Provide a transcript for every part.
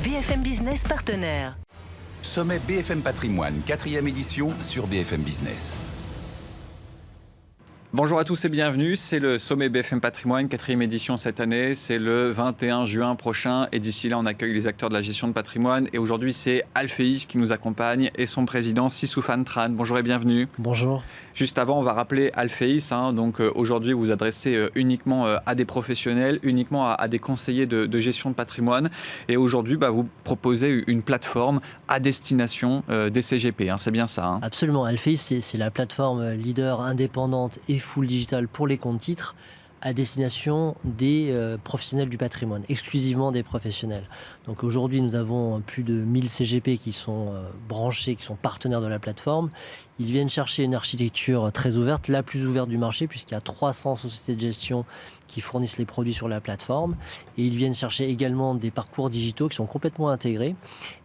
BFM Business partenaire. Sommet BFM Patrimoine, 4e édition sur BFM Business. Bonjour à tous et bienvenue, c'est le Sommet BFM Patrimoine, 4e édition cette année, c'est le 21 juin prochain et d'ici là on accueille les acteurs de la gestion de patrimoine et aujourd'hui c'est Alphéis qui nous accompagne et son président Sissoufane Tran. Bonjour et bienvenue. Bonjour. Juste avant on va rappeler Alphéis, donc aujourd'hui vous vous adressez uniquement à des professionnels, uniquement à des conseillers de gestion de patrimoine et aujourd'hui vous proposez une plateforme à destination des CGP, c'est bien ça. Absolument, Alphéis c'est la plateforme leader indépendante et full digital pour les comptes titres à destination des professionnels du patrimoine, exclusivement des professionnels. Donc aujourd'hui, nous avons plus de 1000 CGP qui sont branchés, qui sont partenaires de la plateforme. Ils viennent chercher une architecture très ouverte, la plus ouverte du marché, puisqu'il y a 300 sociétés de gestion qui fournissent les produits sur la plateforme. Et ils viennent chercher également des parcours digitaux qui sont complètement intégrés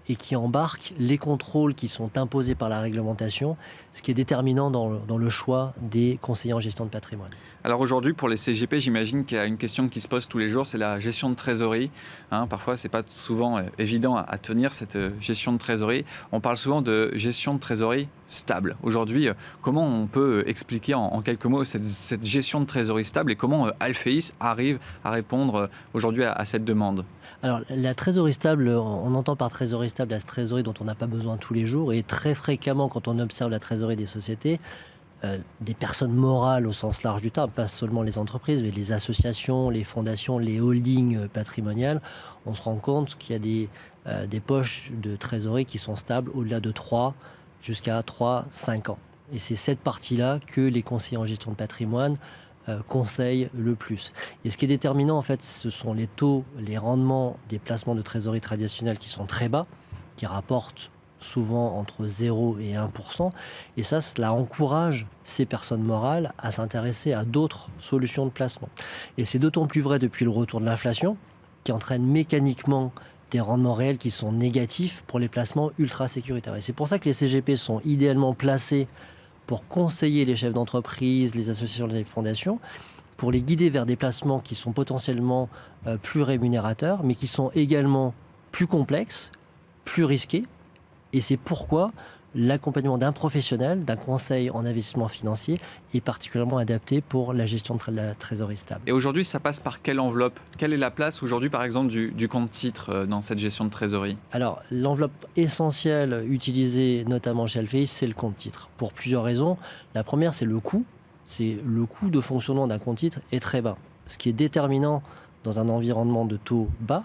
et qui embarquent les contrôles qui sont imposés par la réglementation, ce qui est déterminant dans le choix des conseillers en gestion de patrimoine. Alors aujourd'hui, pour les CGP, j'imagine qu'il y a une question qui se pose tous les jours, c'est la gestion de trésorerie. Parfois, ce n'est pas souvent évident à tenir cette gestion de trésorerie. On parle souvent de gestion de trésorerie stable. Aujourd'hui, comment on peut expliquer en quelques mots cette gestion de trésorerie stable et comment Alphéis arrive à répondre aujourd'hui à cette demande ? Alors la trésorerie stable, on entend par trésorerie stable la trésorerie dont on n'a pas besoin tous les jours et très fréquemment quand on observe la trésorerie des sociétés, des personnes morales au sens large du terme, pas seulement les entreprises, mais les associations, les fondations, les holdings patrimoniales, on se rend compte qu'il y a des poches de trésorerie qui sont stables au-delà de 3 jusqu'à 3-5 ans. Et c'est cette partie-là que les conseillers en gestion de patrimoine conseillent le plus. Et ce qui est déterminant, en fait, ce sont les taux, les rendements des placements de trésorerie traditionnels qui sont très bas, qui rapportent souvent entre 0 et 1%. Et ça, cela encourage ces personnes morales à s'intéresser à d'autres solutions de placement. Et c'est d'autant plus vrai depuis le retour de l'inflation, qui entraîne mécaniquement des rendements réels qui sont négatifs pour les placements ultra sécuritaires. Et c'est pour ça que les CGP sont idéalement placés pour conseiller les chefs d'entreprise, les associations et les fondations, pour les guider vers des placements qui sont potentiellement plus rémunérateurs, mais qui sont également plus complexes, plus risqués. Et c'est pourquoi l'accompagnement d'un professionnel, d'un conseil en investissement financier est particulièrement adapté pour la gestion de la trésorerie stable. Et aujourd'hui, ça passe par quelle enveloppe ? Quelle est la place aujourd'hui, par exemple, du compte titre dans cette gestion de trésorerie ? Alors, l'enveloppe essentielle utilisée notamment chez Alphéis, c'est le compte titre. Pour plusieurs raisons. La première, c'est le coût. C'est le coût de fonctionnement d'un compte titre est très bas. Ce qui est déterminant dans un environnement de taux bas,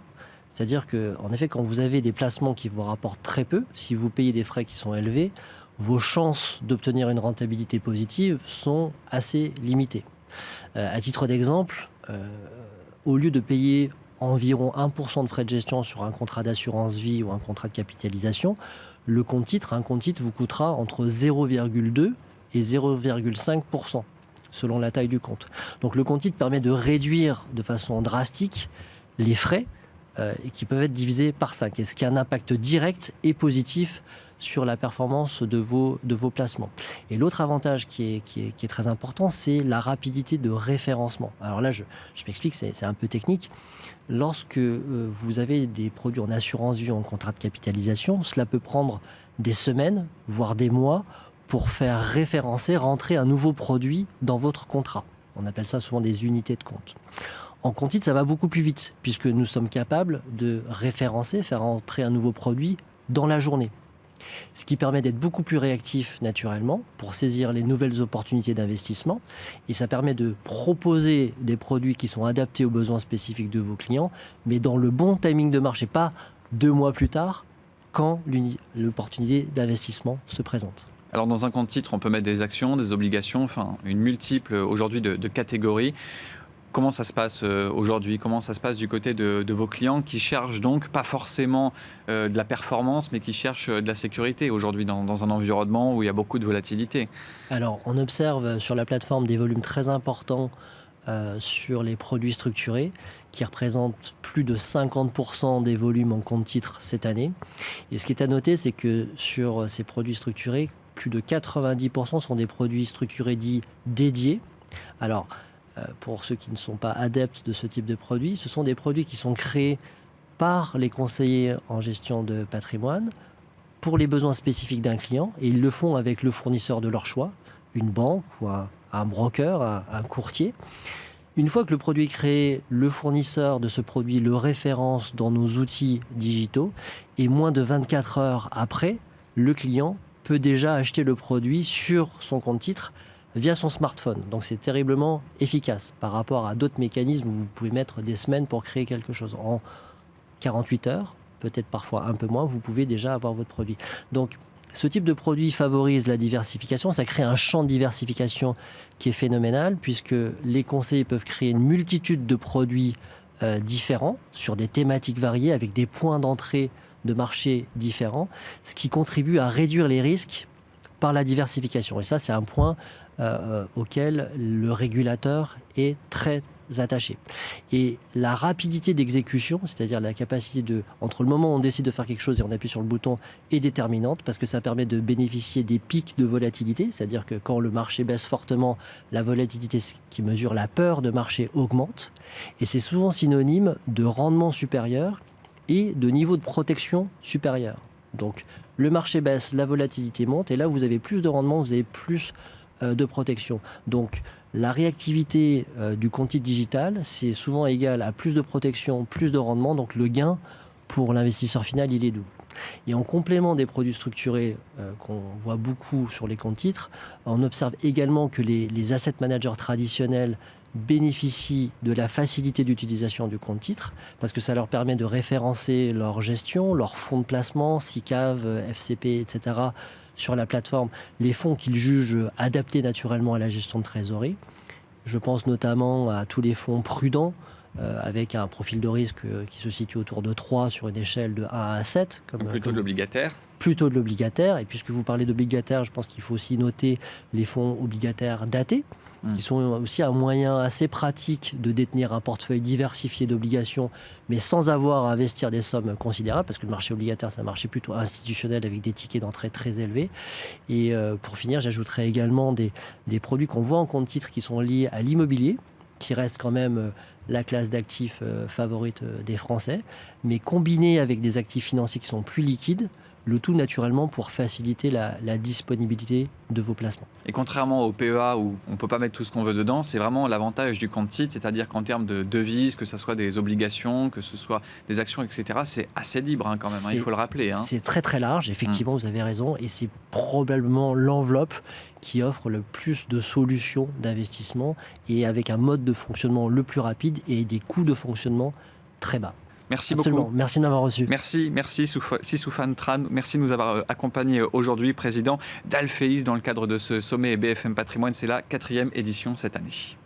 c'est-à-dire qu'en effet, quand vous avez des placements qui vous rapportent très peu, si vous payez des frais qui sont élevés, vos chances d'obtenir une rentabilité positive sont assez limitées. À titre d'exemple, au lieu de payer environ 1% de frais de gestion sur un contrat d'assurance vie ou un contrat de capitalisation, un compte titre vous coûtera entre 0,2 et 0,5% selon la taille du compte. Donc le compte titre permet de réduire de façon drastique les frais qui peuvent être divisés par 5, et ce qui a un impact direct et positif sur la performance de vos placements. Et l'autre avantage qui est très important, c'est la rapidité de référencement. Alors là, je m'explique, c'est un peu technique. Lorsque vous avez des produits en assurance vie ou en contrat de capitalisation, cela peut prendre des semaines, voire des mois, pour faire référencer, rentrer un nouveau produit dans votre contrat. On appelle ça souvent des unités de compte. En compte titre, ça va beaucoup plus vite, puisque nous sommes capables de référencer, faire entrer un nouveau produit dans la journée. Ce qui permet d'être beaucoup plus réactif naturellement pour saisir les nouvelles opportunités d'investissement. Et ça permet de proposer des produits qui sont adaptés aux besoins spécifiques de vos clients, mais dans le bon timing de marché, pas 2 mois plus tard, quand l'opportunité d'investissement se présente. Alors dans un compte titre, on peut mettre des actions, des obligations, une multiple aujourd'hui de catégories. Comment ça se passe aujourd'hui ? Comment ça se passe du côté de vos clients qui cherchent donc pas forcément de la performance, mais qui cherchent de la sécurité aujourd'hui dans un environnement où il y a beaucoup de volatilité ? Alors, on observe sur la plateforme des volumes très importants sur les produits structurés qui représentent plus de 50% des volumes en compte titre cette année. Et ce qui est à noter, c'est que sur ces produits structurés, plus de 90% sont des produits structurés dits dédiés. Alors, pour ceux qui ne sont pas adeptes de ce type de produits, ce sont des produits qui sont créés par les conseillers en gestion de patrimoine pour les besoins spécifiques d'un client, et ils le font avec le fournisseur de leur choix, une banque ou un broker, un courtier. Une fois que le produit est créé, le fournisseur de ce produit le référence dans nos outils digitaux, et moins de 24 heures après, le client peut déjà acheter le produit sur son compte titre via son smartphone. Donc c'est terriblement efficace par rapport à d'autres mécanismes où vous pouvez mettre des semaines pour créer quelque chose. En 48 heures, peut-être parfois un peu moins, vous pouvez déjà avoir votre produit. Donc ce type de produit favorise la diversification, ça crée un champ de diversification qui est phénoménal, puisque les conseillers peuvent créer une multitude de produits différents, sur des thématiques variées, avec des points d'entrée de marché différents, ce qui contribue à réduire les risques par la diversification. Et ça, c'est un point auquel le régulateur est très attaché. Et la rapidité d'exécution, c'est-à-dire la capacité entre le moment où on décide de faire quelque chose et on appuie sur le bouton, est déterminante, parce que ça permet de bénéficier des pics de volatilité, c'est-à-dire que quand le marché baisse fortement, la volatilité qui mesure la peur de marché augmente, et c'est souvent synonyme de rendement supérieur et de niveau de protection supérieur. Donc le marché baisse, la volatilité monte, et là vous avez plus de rendement, vous avez plus de protection. Donc la réactivité du compte titre digital, c'est souvent égal à plus de protection, plus de rendement, donc le gain pour l'investisseur final, il est double. Et en complément des produits structurés qu'on voit beaucoup sur les comptes titres, on observe également que les asset managers traditionnels bénéficient de la facilité d'utilisation du compte titre, parce que ça leur permet de référencer leur gestion, leurs fonds de placement, SICAV, FCP, etc., sur la plateforme, les fonds qu'ils jugent adaptés naturellement à la gestion de trésorerie. Je pense notamment à tous les fonds prudents, avec un profil de risque qui se situe autour de 3 sur une échelle de 1 à 7. Plutôt de l'obligataire. Plutôt de l'obligataire. Et puisque vous parlez d'obligataire, je pense qu'il faut aussi noter les fonds obligataires datés, qui sont aussi un moyen assez pratique de détenir un portefeuille diversifié d'obligations, mais sans avoir à investir des sommes considérables, parce que le marché obligataire, c'est un marché plutôt institutionnel avec des tickets d'entrée très élevés. Et pour finir, j'ajouterai également des produits qu'on voit en compte titre qui sont liés à l'immobilier, qui reste quand même la classe d'actifs favorite des Français, mais combinés avec des actifs financiers qui sont plus liquides, le tout naturellement pour faciliter la disponibilité de vos placements. Et contrairement au PEA où on ne peut pas mettre tout ce qu'on veut dedans, c'est vraiment l'avantage du compte titre, c'est-à-dire qu'en termes de devises, que ce soit des obligations, que ce soit des actions, etc., c'est assez libre quand même, il faut le rappeler. C'est très très large, effectivement, vous avez raison, et c'est probablement l'enveloppe qui offre le plus de solutions d'investissement, et avec un mode de fonctionnement le plus rapide et des coûts de fonctionnement très bas. Merci Absolument. beaucoup. Merci de m'avoir reçu. Merci Soufane Tran. Merci de nous avoir accompagnés aujourd'hui, président d'Alphéis, dans le cadre de ce sommet BFM Patrimoine. C'est la 4e édition cette année.